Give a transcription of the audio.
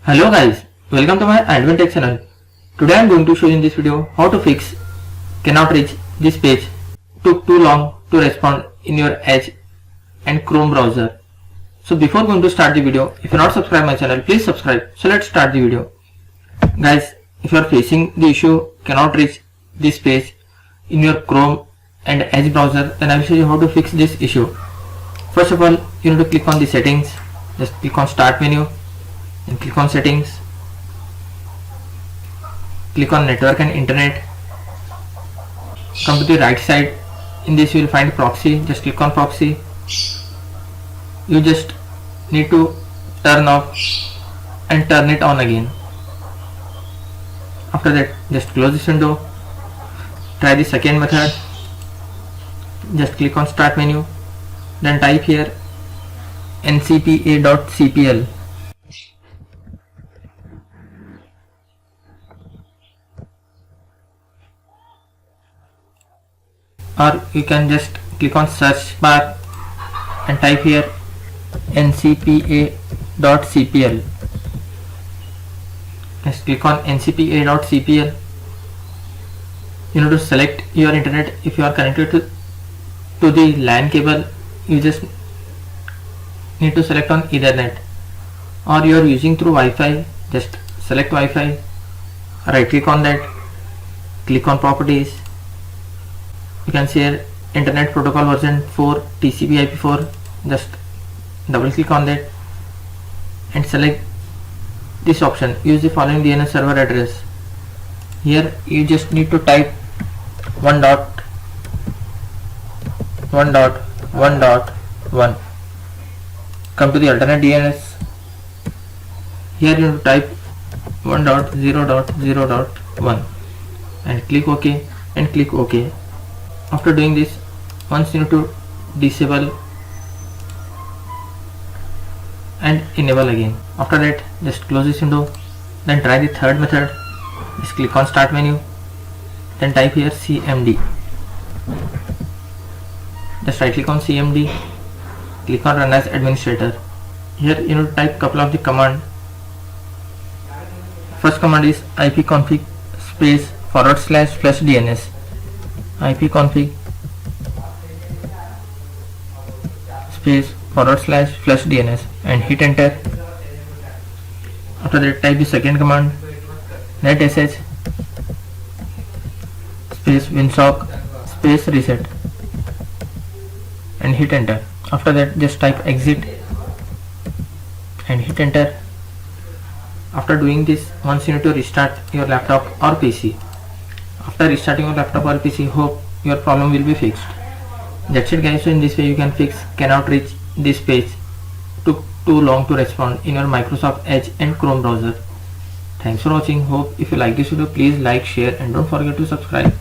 Hello guys, welcome to my Advent Tech channel. Today I am going to show you in this video how to fix cannot reach this page, took too long to respond in your Edge and Chrome browser. So before going to start the video, if you are not subscribed my channel, please subscribe. So let's start the video. Guys, if you are facing the issue cannot reach this page in your Chrome and Edge browser, then I will show you how to fix this issue. First of all, you need to click on the settings, just click on start menu. Then click on settings, click on network and internet, come to the right side. In this you will find proxy, just click on proxy. You just need to turn off and turn it on again. After that, just close this window. Try the second method, just click on start menu, then type here ncpa.cpl. Or you can just click on search bar and type here ncpa.cpl. Just click on ncpa.cpl. You need to select your internet. If you are connected to the LAN cable, you just need to select on Ethernet, or you are using through Wi-Fi, just select Wi-Fi, right click on that, click on properties. You can see here internet protocol version 4 TCP/IP4, just double click on that and select this option. Use the following DNS server address. Here you just need to type 1.1.1.1. come to the alternate DNS. Here you need to type 1.0.0.1 and click OK and click OK. After doing this, once you need to disable and enable again. After that, just close this window. Then try the third method. Just click on start menu, then type here cmd. Just right click on cmd, click on run as administrator. Here you need to type couple of the command. First command is ipconfig space /flush DNS. ipconfig space /flush DNS and hit enter. After that, type the second command netsh space winsock space reset and hit enter. After that, just type exit and hit enter. After doing this, once you need to restart your laptop or PC. After restarting your laptop or PC, hope your problem will be fixed. That's it guys. So in this way you can fix cannot reach this page, took too long to respond in your Microsoft Edge and Chrome browser. Thanks for watching. Hope if you like this video, please like, share and don't forget to subscribe.